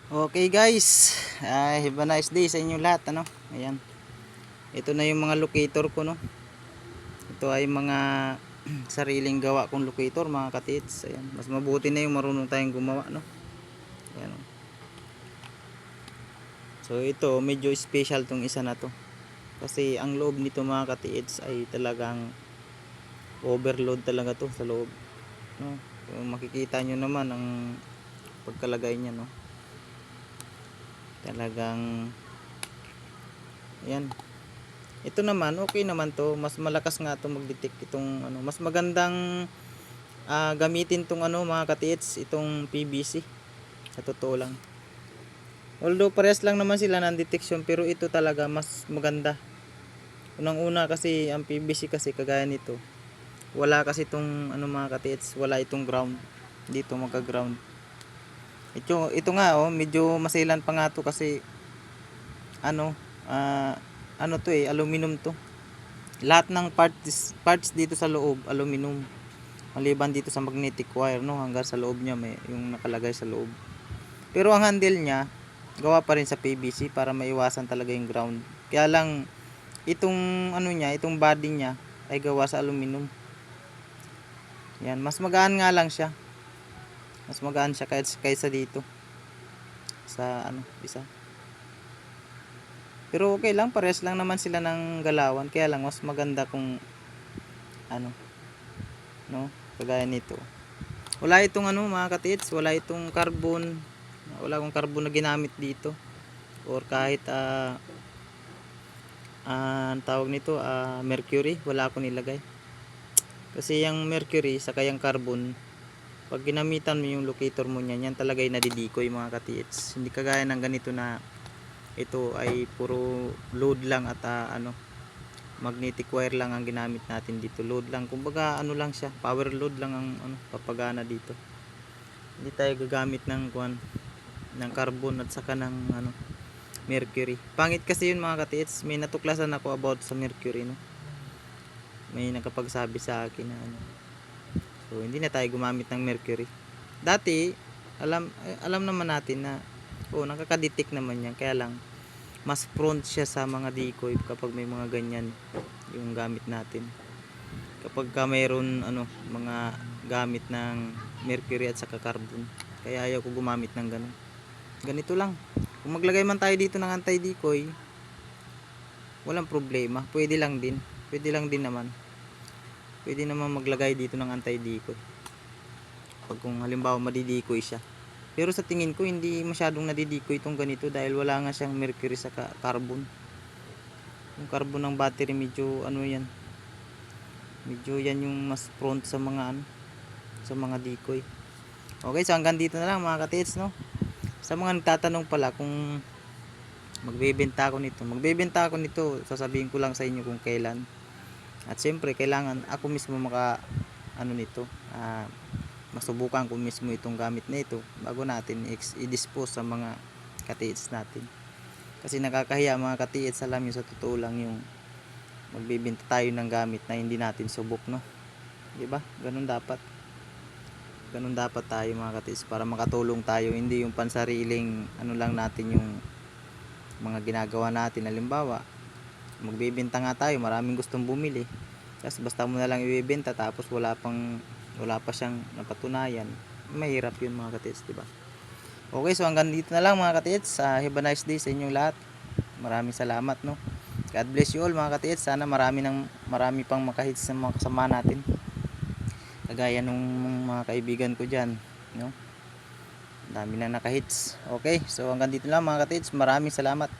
Okay guys, have a nice day sa inyo lahat, ano. Ayan. Ito na yung mga locator ko, no. Ito ay mga sariling gawa kong locator, mga katits. Ayan. Mas mabuti na yung marunong tayong gumawa, no. Ayan. So ito, medyo special tong isa na to. Kasi ang loob nito, mga katits, ay talagang overload talaga to sa loob, no. Kung makikita nyo naman ang pagkalagay niya, no. Talagang ayan. Ito naman okay naman to, mas malakas nga to mag-detect itong ano, mas magandang gamitin tong ano, mga katiits, itong PVC sa totoo lang. Although parehas lang naman sila ng detection, pero ito talaga mas maganda. Unang una kasi ang PVC kasi kagaya nito, wala kasi itong ano, mga katiits, wala itong ground. Dito magka ground. Ito nga medyo masilan pa nga to kasi ano, ano to aluminum to. Lahat ng parts dito sa loob aluminum, maliban dito sa magnetic wire, no, hanggang sa loob niya may yung nakalagay sa loob. Pero ang handle niya gawa pa rin sa PVC para maiwasan talaga yung ground. Kaya lang itong ano niya, itong body niya ay gawa sa aluminum. Yan, mas magaan nga lang siya. Mas magaan siya kaysa dito sa ano, isa. Pero okay lang, parehas lang naman sila ng galawan. Kaya lang mas maganda kung ano, no, kagaya nito. Wala itong ano, mga katits, wala itong carbon. Wala akong carbon na ginamit dito. Or kahit ang tawag nito, mercury, wala akong nilagay. Kasi yung mercury saka yung carbon, pag ginamitan mo yung locator mo niyan, yan talaga ay nadidikoy, mga katits. Hindi kagaya ng ganito na ito ay puro load lang at ano, magnetic wire lang ang ginamit natin dito. Load lang, kumbaga ano lang siya, power load lang ang ano, papagana dito. Hindi tayo gagamit ng ng carbon at saka ng ano, mercury. Pangit kasi yun, mga katiits. May natuklasan ako about sa mercury, no. May nakapagsabi sa akin na ano. So hindi na tayo gumamit ng mercury. Dati alam naman natin na nakaka-detect naman yan, kaya lang mas prone siya sa mga decoy kapag may mga ganyan yung gamit natin. Kapag mayroon ano, mga gamit ng mercury at saka carbon, kaya ayaw ko gumamit ng ganun. Ganito lang, kung maglagay man tayo dito ng anti-decoy, walang problema, pwede lang din naman, pwede naman maglagay dito ng anti-decoy pag kung halimbawa madidecoy siya. Pero sa tingin ko hindi masyadong nadidikoy itong ganito dahil wala nga siyang mercury sa carbon. Yung carbon ng battery medyo ano yan, medyo yan yung mas prone sa mga ano, sa mga decoy. Okay, so hanggang dito na lang, mga katits, no. Sa mga nagtatanong pala kung magbebenta ako nito, sasabihin ko lang sa inyo kung kailan. At siyempre kailangan ako mismo maka ano nito, masubukan ko mismo itong gamit na ito bago natin i-dispose sa mga katiits natin. Kasi nakakahiya, mga katiits, alam nyo, sa totoo lang, yung magbebenta tayo ng gamit na hindi natin subok, no. Diba? Ganun dapat tayo, mga katiits, para makatulong tayo, hindi yung pansariling ano lang natin yung mga ginagawa natin. Halimbawa, magbebenta nga tayo, maraming gustong bumili, tapos basta mo na lang ibebenta tapos wala pa siyang napatunayan, mahirap yun, mga katits, diba? Okay, so hanggang dito na lang, mga katits. Have a nice day sa inyong lahat. Maraming salamat, no. God bless you all, mga katits. Sana marami pang makahits sa mga kasama natin, kagaya nung mga kaibigan ko dyan, no. Dami na nakahits. Okay, so hanggang dito lang, mga katits. Maraming salamat.